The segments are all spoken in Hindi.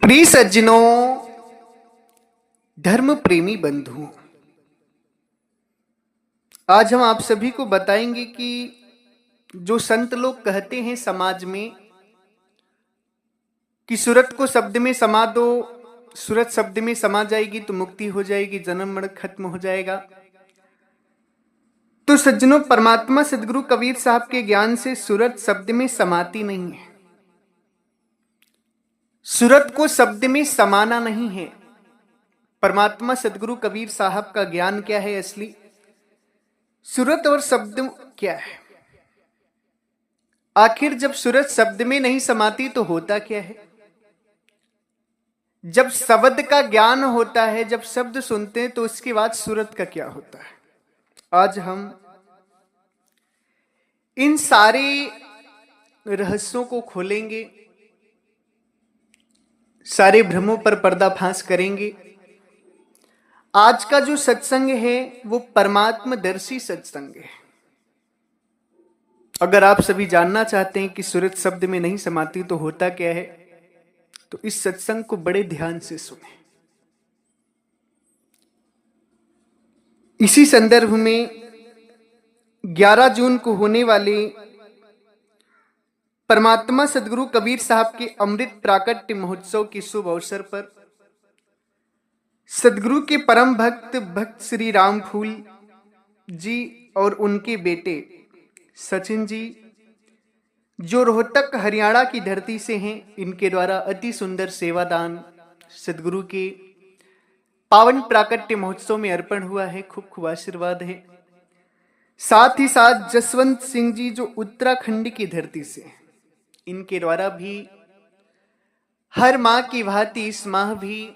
प्रिय सज्जनों, धर्म प्रेमी बंधुओं, आज हम आप सभी को बताएंगे कि जो संत लोग कहते हैं समाज में कि सूरत को शब्द में समा दो, सूरत शब्द में समा जाएगी तो मुक्ति हो जाएगी, जन्म मरण खत्म हो जाएगा। तो सज्जनों, परमात्मा सदगुरु कबीर साहब के ज्ञान से सूरत शब्द में समाती नहीं है। सूरत को शब्द में समाना नहीं है। परमात्मा सदगुरु कबीर साहब का ज्ञान क्या है असली? सूरत और शब्द क्या है? आखिर जब सूरत शब्द में नहीं समाती तो होता क्या है? जब शब्द का ज्ञान होता है, जब शब्द सुनते हैं तो उसके बाद सूरत का क्या होता है? आज हम इन सारे रहस्यों को खोलेंगे, सारे भ्रमों पर पर्दाफाश करेंगे। आज का जो सत्संग है वो परमात्मदर्शी सत्संग है। अगर आप सभी जानना चाहते हैं कि सूरत शब्द में नहीं समाती तो होता क्या है, तो इस सत्संग को बड़े ध्यान से सुने। इसी संदर्भ में 11 जून को होने वाले परमात्मा सदगुरु कबीर साहब के अमृत प्राकट्य महोत्सव के शुभ अवसर पर सदगुरु के परम भक्त श्री राम फूल जी और उनके बेटे सचिन जी, जो रोहतक हरियाणा की धरती से हैं, इनके द्वारा अति सुंदर सेवादान सदगुरु के पावन प्राकट्य महोत्सव में अर्पण हुआ है। खूब खूब आशीर्वाद है। साथ ही साथ जसवंत सिंह जी, जो उत्तराखंड की धरती से, इनके द्वारा भी हर माह की भांति इस माह भी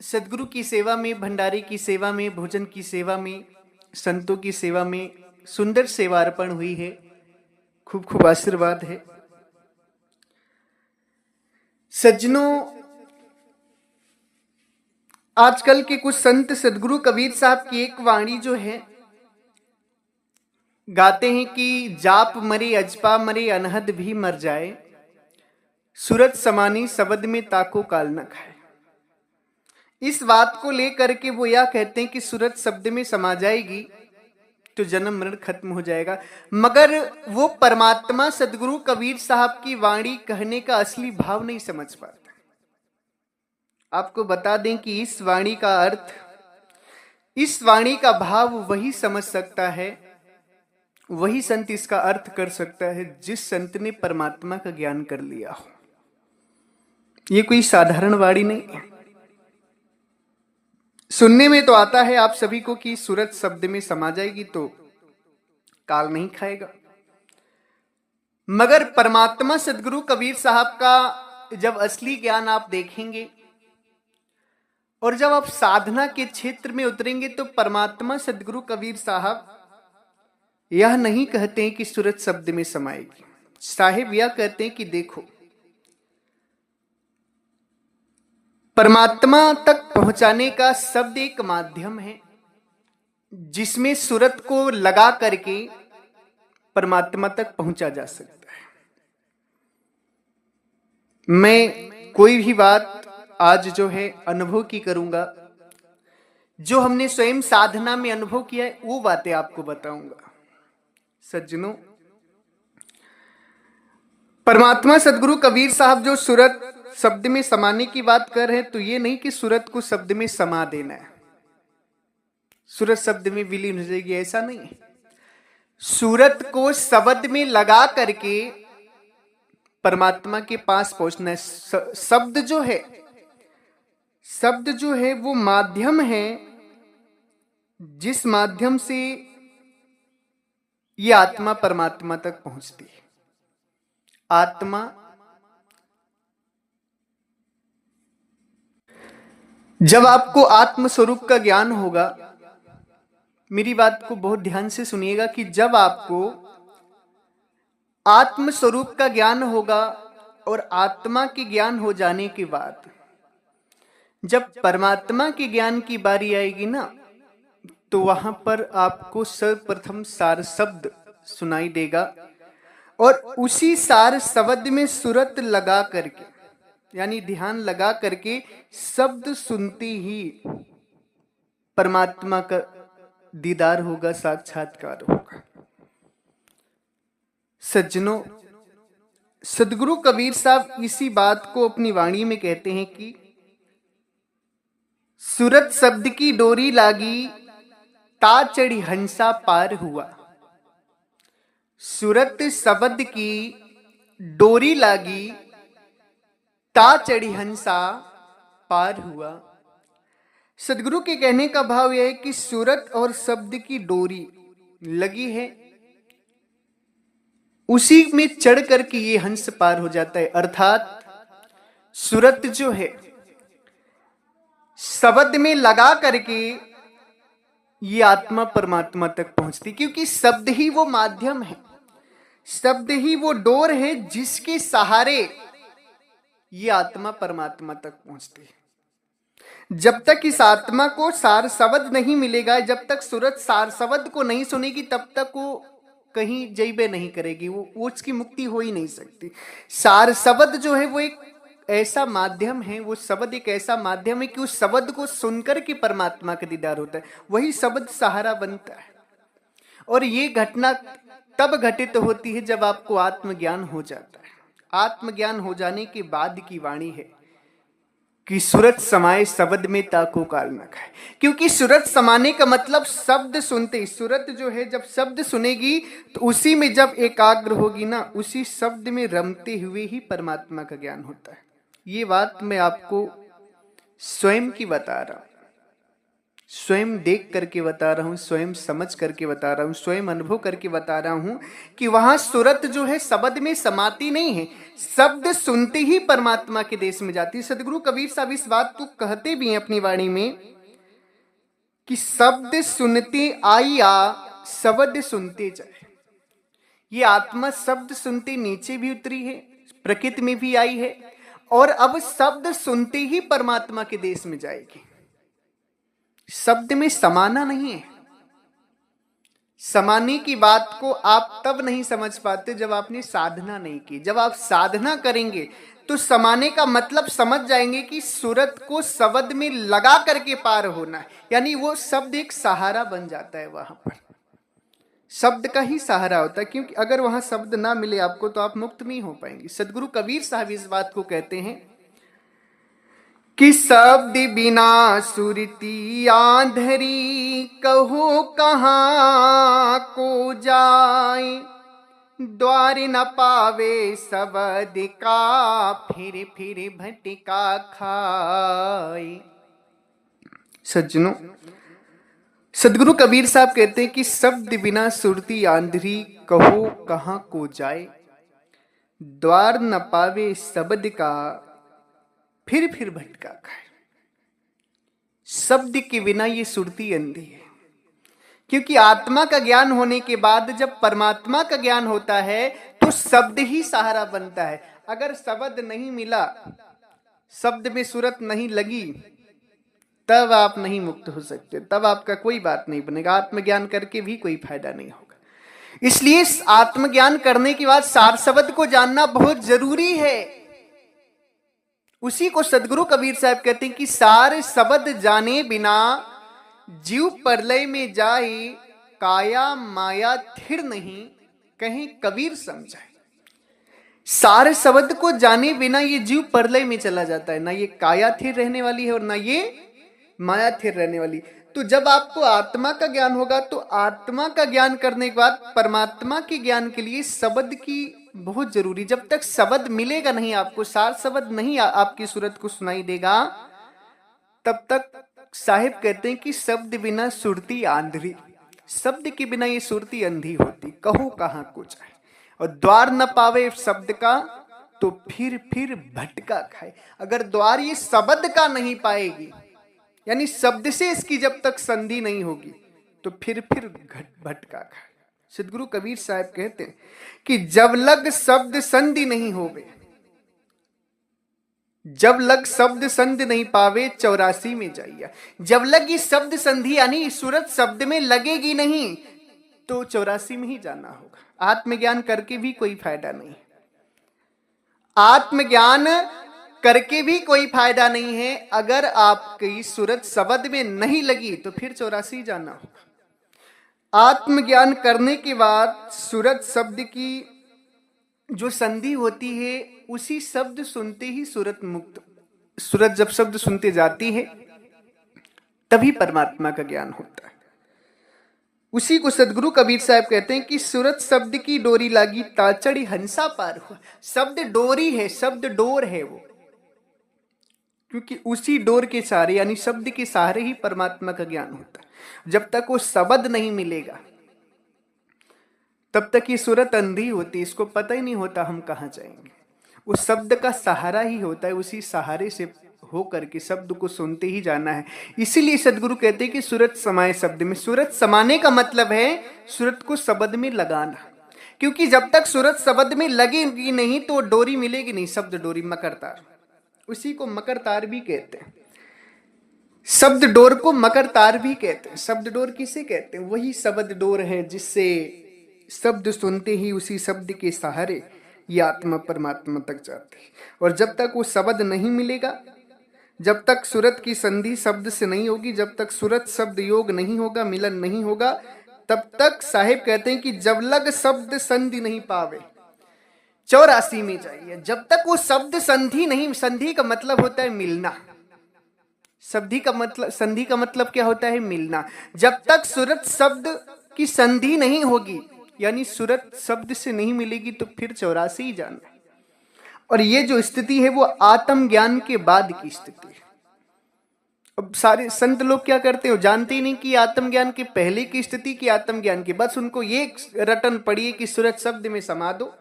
सदगुरु की सेवा में, भंडारे की सेवा में, भोजन की सेवा में, संतों की सेवा में सुंदर सेवा अर्पण हुई है। खूब खूब आशीर्वाद है। सज्जनों, आजकल के कुछ संत सदगुरु कबीर साहब की एक वाणी जो है, गाते हैं कि जाप मरे अजपा मरे अनहद भी मर जाए, सूरत समानी शब्द में ताको काल न खाए। इस बात को लेकर के वो यह कहते हैं कि सूरत शब्द में समा जाएगी तो जन्म मरण खत्म हो जाएगा, मगर वो परमात्मा सदगुरु कबीर साहब की वाणी कहने का असली भाव नहीं समझ पाते। आपको बता दें कि इस वाणी का अर्थ, इस वाणी का भाव वही समझ सकता है, वही संत इसका अर्थ कर सकता है जिस संत ने परमात्मा का ज्ञान कर लिया हो। ये कोई साधारण वाणी नहीं है। सुनने में तो आता है आप सभी को कि सूरत शब्द में समा जाएगी तो काल नहीं खाएगा, मगर परमात्मा सदगुरु कबीर साहब का जब असली ज्ञान आप देखेंगे और जब आप साधना के क्षेत्र में उतरेंगे तो परमात्मा सदगुरु कबीर साहब यह नहीं कहते हैं कि सूरत शब्द में समाएगी। साहिब यह कहते हैं कि देखो, परमात्मा तक पहुंचाने का शब्द एक माध्यम है जिसमें सूरत को लगा करके परमात्मा तक पहुंचा जा सकता है। मैं कोई भी बात आज जो है अनुभव की करूंगा, जो हमने स्वयं साधना में अनुभव किया है वो बातें आपको बताऊंगा। सज्जनों, परमात्मा सदगुरु कबीर साहब जो सूरत शब्द में समाने की बात कर रहे हैं, तो ये नहीं कि सूरत को शब्द में समा देना है, सूरत शब्द में विलीन हो जाएगी, ऐसा नहीं है। सूरत को शब्द में लगा करके परमात्मा के पास पहुंचना है। शब्द जो है वो माध्यम है जिस माध्यम से ये आत्मा परमात्मा तक पहुंचती है। आत्मा जब आपको आत्म स्वरूप का ज्ञान होगा, मेरी बात को बहुत ध्यान से सुनिएगा कि जब आपको आत्म स्वरूप का ज्ञान होगा और आत्मा के ज्ञान हो जाने के बाद जब परमात्मा के ज्ञान की बारी आएगी ना, तो वहां पर आपको सर्वप्रथम सार शब्द सुनाई देगा और उसी सार शब्द में सूरत लगा करके यानी ध्यान लगा करके शब्द सुनते ही परमात्मा का दीदार होगा, साक्षात्कार होगा। सज्जनों, सदगुरु कबीर साहब इसी बात को अपनी वाणी में कहते हैं कि सूरत शब्द की डोरी लागी, ता चढ़ी हंसा पार हुआ। सूरत शब्द की डोरी लागी, ता चढ़ी हंसा पार हुआ। सदगुरु के कहने का भाव यह है कि सूरत और शब्द की डोरी लगी है, उसी में चढ़ करके ये हंस पार हो जाता है। अर्थात सूरत जो है शब्द में लगा करके ये आत्मा परमात्मा तक पहुंचती, क्योंकि शब्द ही वो माध्यम है, शब्द ही वो डोर है जिसके सहारे ये आत्मा परमात्मा तक पहुंचती है। जब तक इस आत्मा को सार शब्द नहीं मिलेगा, जब तक सूरत सार शब्द को नहीं सुनेगी, तब तक वो कहीं जैबे नहीं करेगी, वो उसकी मुक्ति हो ही नहीं सकती। सार शब्द जो है वो एक ऐसा माध्यम है, वो शब्द एक ऐसा माध्यम है कि उस शब्द को सुनकर के परमात्मा का दीदार होता है, वही शब्द सहारा बनता है। और ये घटना तब घटित होती है जब आपको आत्मज्ञान हो जाता है। आत्मज्ञान हो जाने के बाद की वाणी है कि सूरत समाये शब्द में ताको काल न खाए, क्योंकि सूरत समाने का मतलब शब्द सुनते, सूरत जो है जब शब्द सुनेगी तो उसी में जब एकाग्र होगी ना, उसी शब्द में रमते हुए ही परमात्मा का ज्ञान होता है। ये बात मैं आपको स्वयं की बता रहा हूं, स्वयं देख करके बता रहा हूं, स्वयं समझ करके बता रहा हूं, स्वयं अनुभव करके बता रहा हूं कि वहां सूरत जो है शब्द में समाती नहीं है, शब्द सुनते ही परमात्मा के देश में जाती है। सदगुरु कबीर साहब इस बात को कहते भी हैं अपनी वाणी में कि शब्द सुनते आइया, शब्द सुनते जाए। ये आत्मा शब्द सुनते नीचे भी उतरी है, प्रकृति में भी आई है, और अब शब्द सुनते ही परमात्मा के देश में जाएगी। शब्द में समाना नहीं है। समाने की बात को आप तब नहीं समझ पाते जब आपने साधना नहीं की। जब आप साधना करेंगे तो समाने का मतलब समझ जाएंगे कि सूरत को शब्द में लगा करके पार होना है, यानी वो शब्द एक सहारा बन जाता है। वहां पर शब्द का ही सहारा होता है, क्योंकि अगर वहां शब्द ना मिले आपको तो आप मुक्त नहीं हो पाएंगे। सदगुरु कबीर साहब इस बात को कहते हैं कि शब्द बिना सुरती आंधरी, कहो कहाँ को जाए, द्वार न पावे शब्द का, फिर फिर भटका खाए। सज्जनों, सदगुरु कबीर साहब कहते हैं कि शब्द बिना सुरती आंधरी, कहो कहाँ को जाए, द्वार न पावे शब्द का, फिर भटका खाए। शब्द के बिना ये सुरती अंधी है, क्योंकि आत्मा का ज्ञान होने के बाद जब परमात्मा का ज्ञान होता है तो शब्द ही सहारा बनता है। अगर शब्द नहीं मिला, शब्द में सूरत नहीं लगी, तब आप नहीं मुक्त हो सकते, तब आपका कोई बात नहीं बनेगा। आत्मज्ञान करके भी कोई फायदा नहीं होगा। इसलिए आत्मज्ञान करने के बाद सार शब्द को जानना बहुत जरूरी है। उसी को सदगुरु कबीर साहब कहते हैं कि सार शब्द जाने बिना, जीव प्रलय में जाए, काया माया थिर नहीं, कहीं कबीर समझाए। सारे शब्द को जाने बिना ये जीव प्रलय में चला जाता है, ना ये काया थिर रहने वाली है और ना ये माया थिर रहने वाली। तो जब आपको आत्मा का ज्ञान होगा तो आत्मा का ज्ञान करने के बाद परमात्मा के ज्ञान के लिए शब्द की बहुत जरूरी। जब तक शब्द मिलेगा नहीं आपको, सार शब्द नहीं आपकी सूरत को सुनाई देगा, तब तक साहिब कहते हैं कि शब्द बिना सुरती आंधरी, शब्द के बिना ये सुरती अंधी होती, कहो कहाँ को जाए। और द्वार न पावे शब्द का तो फिर भटका खाए। अगर द्वार ये शब्द का नहीं पाएगी, यानी शब्द से इसकी जब तक संधि नहीं होगी, तो फिर भटका खाए। सदगुरु कबीर साहब कहते हैं कि जब लग शब्द संधि नहीं होवे, जब लग शब्द संधि नहीं पावे, 84 में जाइए। जब लगी शब्द संधि यानी सूरत शब्द में लगेगी नहीं, तो 84 में ही जाना होगा। आत्मज्ञान करके भी कोई फायदा नहीं। आत्मज्ञान करके भी कोई फायदा नहीं है। अगर आपकी सूरत शब्द में नहीं लगी तो फिर 84 जाना होगा। आत्मज्ञान करने के बाद सूरत शब्द की जो संधि होती है, उसी शब्द सुनते ही सूरत मुक्त, सूरत जब शब्द सुनते जाती है तभी परमात्मा का ज्ञान होता है। उसी को सदगुरु कबीर साहब कहते हैं कि सूरत शब्द की डोरी लागी ताचड़ी हंसा पार हुआ। शब्द डोरी है, शब्द डोर है वो, क्योंकि उसी डोर के सहारे यानी शब्द के सहारे ही परमात्मा का ज्ञान होता है। जब तक वो शब्द नहीं मिलेगा तब तक ये सूरत अंधी होती, इसको पता ही नहीं होता हम कहाँ जाएंगे। उस शब्द का सहारा ही होता है, उसी सहारे से हो करके शब्द को सुनते ही जाना है। इसीलिए सदगुरु कहते हैं कि सूरत समाए शब्द में। सूरत समाने का मतलब है सूरत को शब्द में लगाना, क्योंकि जब तक सूरत शब्द में लगेगी नहीं तो डोरी मिलेगी नहीं। शब्द डोरी, मकर तार, उसी को मकर तार भी कहते हैं। शब्द डोर को मकर तार भी कहते हैं। शब्द डोर किसे कहते हैं? वही शब्द डोर है जिससे शब्द सुनते ही उसी शब्द के सहारे ये आत्मा परमात्मा तक जाती है। और जब तक वो शब्द नहीं मिलेगा, जब तक सूरत की संधि शब्द से नहीं होगी, जब तक सूरत शब्द योग नहीं होगा, मिलन नहीं होगा, तब तक साहिब कहते हैं कि जब लग शब्द संधि नहीं पावे 84 में जाइए। जब तक वो शब्द संधि नहीं, संधि का मतलब होता है मिलना, संधि का मतलब क्या होता है? मिलना। जब तक सूरत शब्द की संधि नहीं होगी यानी सूरत शब्द से नहीं मिलेगी तो फिर 84 ही जाना है। और ये जो स्थिति है वो आत्मज्ञान के बाद की स्थिति है। अब सारे संत लोग क्या करते हो, जानते ही नहीं कि आत्मज्ञान के पहले की स्थिति की आत्मज्ञान की। बस उनको ये रटन पड़ी है कि सूरत शब्द में समा दो,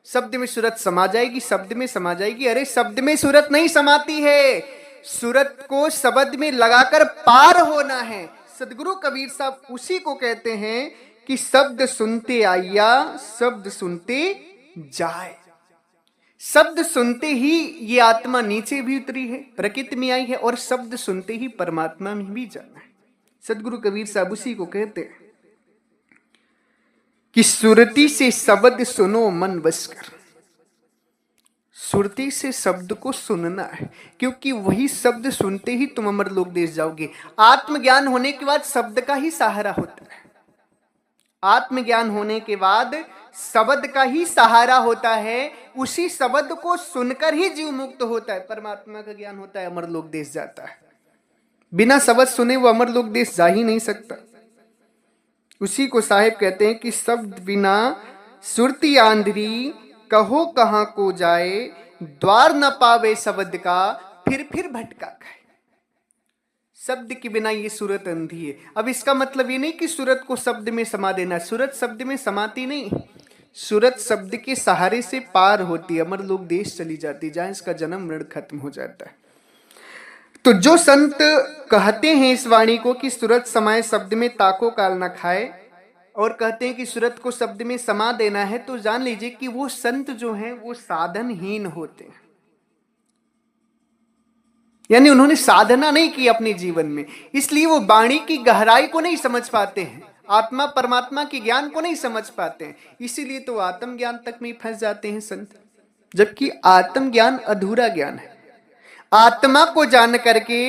शब्द में सूरत समा जाएगी, शब्द में समा जाएगी। अरे शब्द में सूरत नहीं समाती है, सूरत को शब्द में लगाकर पार होना है। सदगुरु कबीर साहब उसी को कहते हैं कि शब्द सुनते आया शब्द सुनते जाए। शब्द सुनते ही ये आत्मा नीचे भी उतरी है, प्रकृति में आई है, और शब्द सुनते ही परमात्मा में भी जाना है। सदगुरु कबीर साहब उसी को कहते हैं कि सुरती से शब्द सुनो मन बस कर। सुरती से शब्द को सुनना है, क्योंकि वही शब्द सुनते ही तुम अमर लोक देश जाओगे। आत्मज्ञान होने के बाद शब्द का ही सहारा होता है। आत्मज्ञान होने के बाद शब्द का ही सहारा होता है। उसी शब्द को सुनकर ही जीव मुक्त होता है, परमात्मा का ज्ञान होता है, अमर लोक देश जाता है। बिना शब्द सुने वो अमर लोक देश जा ही नहीं सकता। उसी को साहिब कहते हैं कि शब्द बिना सुरती आंधरी, कहो कहां को जाए, द्वार न पावे शब्द का, फिर भटका खाए। शब्द के बिना ये सूरत अंधी है। अब इसका मतलब ये नहीं कि सूरत को शब्द में समा देना, सूरत शब्द में समाती नहीं, सूरत शब्द के सहारे से पार होती, अमर लोक देश चली जाती, जहां इसका जन्म मरण खत्म हो जाता है। तो जो संत कहते हैं इस वाणी को कि सूरत समाए शब्द में ताको काल न खाए, और कहते हैं कि सूरत को शब्द में समा देना है, तो जान लीजिए कि वो संत जो हैं वो साधनहीन होते हैं। यानी उन्होंने साधना नहीं की अपने जीवन में, इसलिए वो वाणी की गहराई को नहीं समझ पाते हैं, आत्मा परमात्मा के ज्ञान को नहीं समझ पाते हैं। इसीलिए तो आत्मज्ञान तक में फंस जाते हैं संत, जबकि आत्मज्ञान अधूरा ज्ञान है। आत्मा को जान करके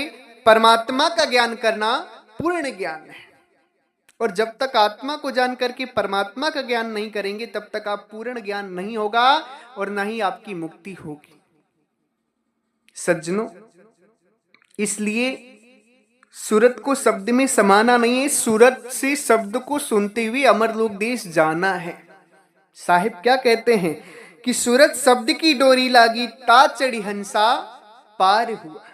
परमात्मा का ज्ञान करना पूर्ण ज्ञान है। और जब तक आत्मा को जान करके परमात्मा का ज्ञान नहीं करेंगे तब तक आप पूर्ण ज्ञान नहीं होगा और ना ही आपकी मुक्ति होगी। सज्जनों, इसलिए सूरत को शब्द में समाना नहीं है, सूरत से शब्द को सुनते हुए अमर लोक देश जाना है। साहिब क्या कहते हैं कि सूरत शब्द की डोरी लागी ता चढ़ी हंसा पार हुआ।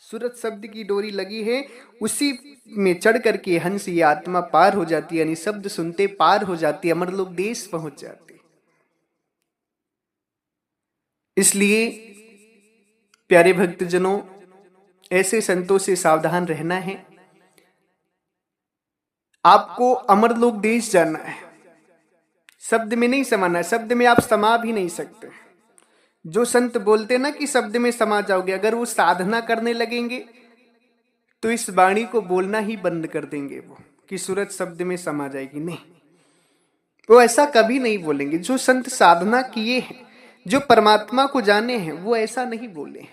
सूरत शब्द की डोरी लगी है, उसी में चढ़ करके हंस ये आत्मा पार हो जाती है, यानी शब्द सुनते पार हो जाती है, अमर लोक देश पहुंच जाती। इसलिए प्यारे भक्तजनों, ऐसे संतों से सावधान रहना है। आपको अमर लोक देश जाना है, शब्द में नहीं समाना है। शब्द में आप समा भी नहीं सकते। जो संत बोलते ना कि शब्द में समा जाओगे, अगर वो साधना करने लगेंगे तो इस वाणी को बोलना ही बंद कर देंगे, वो कि सूरत शब्द में समा जाएगी। नहीं, वो ऐसा कभी नहीं बोलेंगे। जो संत साधना किए हैं, जो परमात्मा को जाने हैं वो ऐसा नहीं बोले,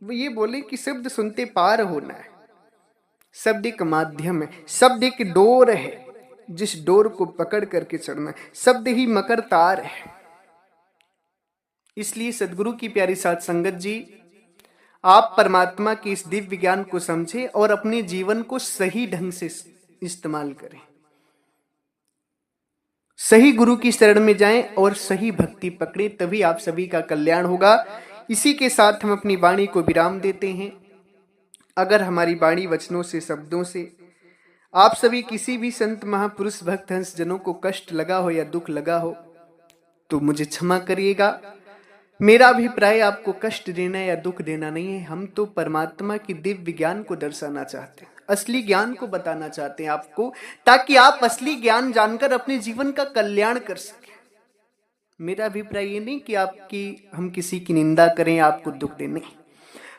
वो ये बोले कि शब्द सुनते पार होना है। शब्द एक माध्यम है, शब्द एक डोर है, जिस डोर को पकड़ करके चढ़ना है। शब्द ही मकर तार है। इसलिए सदगुरु की प्यारी साध संगत जी, आप परमात्मा के इस दिव्य ज्ञान को समझें और अपने जीवन को सही ढंग से इस्तेमाल करें। सही गुरु की शरण में जाएं और सही भक्ति पकड़ें, तभी आप सभी का कल्याण होगा। इसी के साथ हम अपनी वाणी को विराम देते हैं। अगर हमारी वाणी वचनों से, शब्दों से आप सभी किसी भी संत महापुरुष भक्त हंस जनों को कष्ट लगा हो या दुख लगा हो तो मुझे क्षमा करिएगा। मेरा अभिप्राय आपको कष्ट देना या दुख देना नहीं है। हम तो परमात्मा की दिव्य ज्ञान को दर्शाना चाहते हैं, असली ज्ञान को बताना चाहते हैं आपको, ताकि आप असली ज्ञान जानकर अपने जीवन का कल्याण कर सकें। मेरा अभिप्राय ये नहीं कि हम किसी की निंदा करें, आपको दुख दें, नहीं।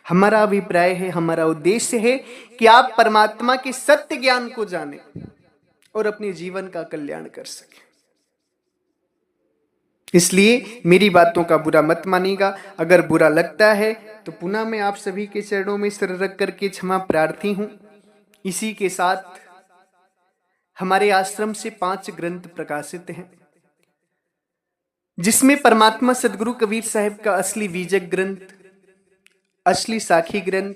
हमारा अभिप्राय है, हमारा उद्देश्य है कि आप परमात्मा के सत्य ज्ञान को जानें और अपने जीवन का कल्याण कर सकें। इसलिए मेरी बातों का बुरा मत मानिएगा। अगर बुरा लगता है तो पुनः मैं आप सभी के चरणों में सिर रख करके क्षमा प्रार्थी हूं। इसी के साथ हमारे आश्रम से 5 ग्रंथ प्रकाशित हैं, जिसमें परमात्मा सदगुरु कबीर साहिब का असली बीजक ग्रंथ, असली साखी ग्रंथ,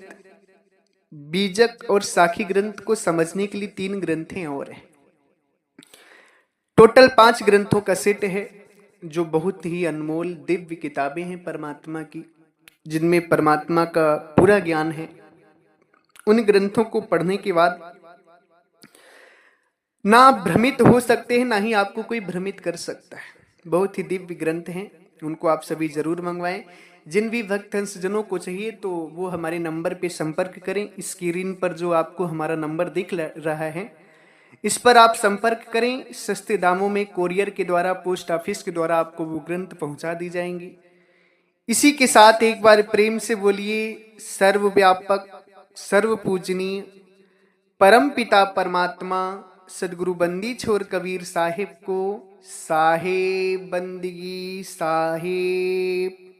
बीजक और साखी ग्रंथ को समझने के लिए 3 ग्रंथें और हैं। टोटल 5 ग्रंथों का सेट है, जो बहुत ही अनमोल दिव्य किताबें हैं परमात्मा की, जिनमें परमात्मा का पूरा ज्ञान है। उन ग्रंथों को पढ़ने के बाद ना आप भ्रमित हो सकते हैं, ना ही आपको कोई भ्रमित कर सकता है। बहुत ही दिव्य ग्रंथ हैं, उनको आप सभी जरूर मंगवाएं। जिन भी भक्त हंसजनों को चाहिए तो वो हमारे नंबर पे संपर्क करें। स्क्रीन पर जो आपको हमारा नंबर दिख रहा है, इस पर आप संपर्क करें। सस्ते दामों में कोरियर के द्वारा, पोस्ट ऑफिस के द्वारा आपको वो ग्रंथ पहुंचा दी जाएंगी। इसी के साथ एक बार प्रेम से बोलिए, सर्वव्यापक सर्व पूजनीय परम पिता परमात्मा सदगुरु बंदी छोर कबीर साहिब को साहेब बंदगी साहेब।